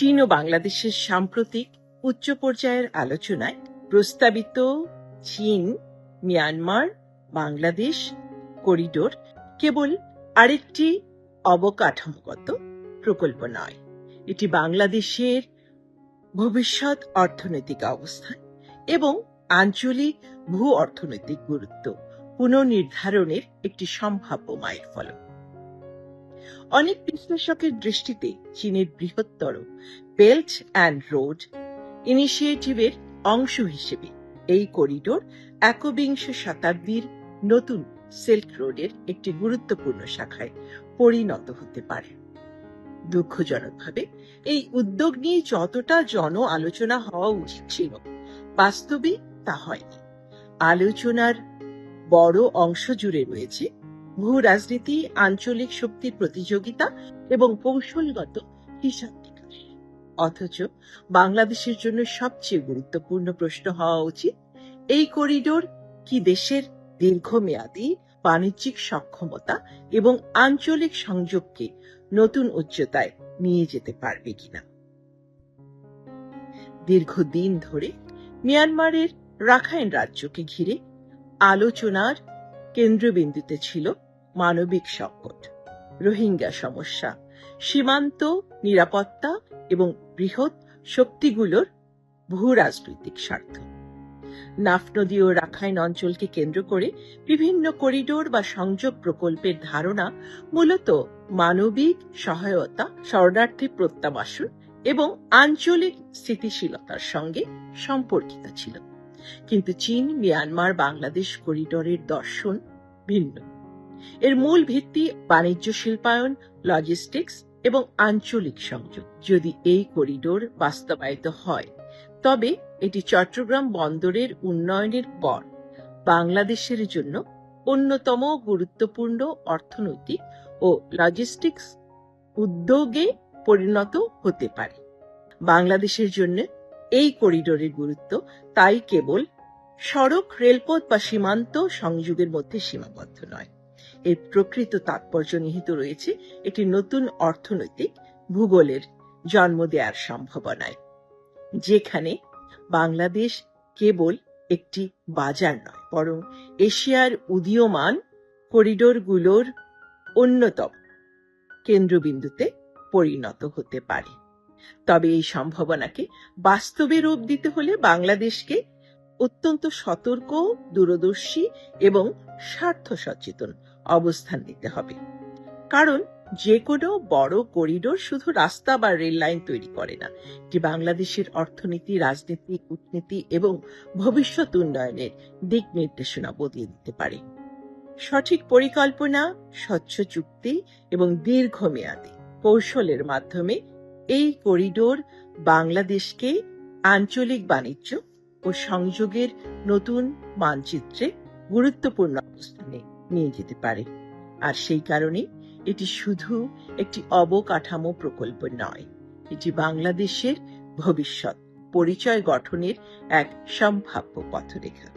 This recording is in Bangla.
চীন ও বাংলাদেশের সাম্প্রতিক উচ্চ পর্যায়ের আলোচনায় প্রস্তাবিত চীন মিয়ানমার বাংলাদেশ করিডোর কেবল আরেকটি অবকাঠামোগত প্রকল্প নয়, এটি বাংলাদেশের ভবিষ্যৎ অর্থনৈতিক অবস্থান এবং আঞ্চলিক ভূ অর্থনৈতিক গুরুত্ব পুনর্নির্ধারণের একটি সম্ভাব্য মাইলফলক। অনেক বিশ্লেষকের দৃষ্টিতে চীনের বৃহত্তর বেল্ট অ্যান্ড রোড ইনিশিয়েটিভের অংশ হিসেবে এই করিডোর একবিংশ শতাব্দীর নতুন সিল্ক রোডের একটি গুরুত্বপূর্ণ শাখায় পরিণত হতে পারে। দুঃখজনকভাবে এই উদ্যোগ নিয়ে যতটা জন আলোচনা হওয়া উচিত ছিল, বাস্তবে তা হয়নি। আলোচনার বড় অংশ জুড়ে রয়েছে ভূ রাজনীতি, আঞ্চলিক শক্তির প্রতিযোগিতা এবং কৌশলগত হিসাব নিকাশ। অথচ বাংলাদেশের জন্য সবচেয়ে গুরুত্বপূর্ণ প্রশ্ন হওয়া উচিত, এই করিডোর কি দেশের দীর্ঘমেয়াদী বাণিজ্যিক সক্ষমতা এবং আঞ্চলিক সংযোগকে নতুন উচ্চতায় নিয়ে যেতে পারবে কিনা। দীর্ঘদিন ধরে মিয়ানমারের রাখাইন রাজ্যকে ঘিরে আলোচনার কেন্দ্রবিন্দুতে ছিল মানবিক সংকট, রোহিঙ্গা সমস্যা, সীমান্ত নিরাপত্তা এবং বৃহৎ শক্তিগুলোর ভূ রাজনৈতিক স্বার্থ। নাফ নদী ও রাখাইন অঞ্চলকে কেন্দ্র করে বিভিন্ন করিডোর বা সংযোগ প্রকল্পের ধারণা মূলত মানবিক সহায়তা, শরণার্থী প্রত্যাবাসন এবং আঞ্চলিক স্থিতিশীলতার সঙ্গে সম্পর্কিত ছিল। কিন্তু চীন মিয়ানমার বাংলাদেশ করিডোরের দর্শন ভিন্ন। এর মূল ভিত্তি বাণিজ্য, শিল্পায়ন, লজিস্টিক্স এবং আঞ্চলিক সংযোগ। যদি এই করিডোর বাস্তবায়িত হয়, তবে এটি চট্টগ্রাম বন্দরের উন্নয়নের পর বাংলাদেশের জন্য অন্যতম গুরুত্বপূর্ণ অর্থনৈতিক ও লজিস্টিক্স উদ্যোগে পরিণত হতে পারে। বাংলাদেশের জন্য এই করিডোরের গুরুত্ব তাই কেবল সড়ক, রেলপথ বা সীমান্ত সংযোগের মধ্যে সীমাবদ্ধ নয়। এর প্রকৃত তাৎপর্য নিহিত রয়েছে একটি নতুন অর্থনৈতিক ভূগোলের জন্ম দেওয়ার সম্ভাবনায়, যেখানে বাংলাদেশ কেবল একটি বাজার নয়, বরং এশিয়ার উদীয়মান করিডোরগুলোর অন্যতম কেন্দ্রবিন্দুতে পরিণত হতে পারে। তবে এই সম্ভাবনাকে বাস্তবে রূপ দিতে হলে বাংলাদেশকে অত্যন্ত সতর্ক, দূরদর্শী এবং স্বার্থ সচেতন অবস্থান নিতে হবে। কারণ যে কোনো বড় করিডোর শুধু রাস্তা বা রেল লাইন তৈরি করে না, এটি বাংলাদেশের অর্থনীতি, রাজনীতি, কূটনীতি এবং ভবিষ্যৎ উন্নয়নের দিক নির্দেশনা বদলে দিতে পারে। সঠিক পরিকল্পনা, স্বচ্ছ চুক্তি এবং দীর্ঘমেয়াদী কৌশলের মাধ্যমে এই করিডোর বাংলাদেশকে আঞ্চলিক বাণিজ্য ও সংযোগের নতুন মানচিত্রে গুরুত্বপূর্ণ অবস্থানে নিয়ে যেতে পারে। আর সেই কারণে এটি শুধু একটি অবকাঠামো প্রকল্প নয়, এটি বাংলাদেশের ভবিষ্যৎ পরিচয় গঠনের এক সম্ভাব্য পথরেখা।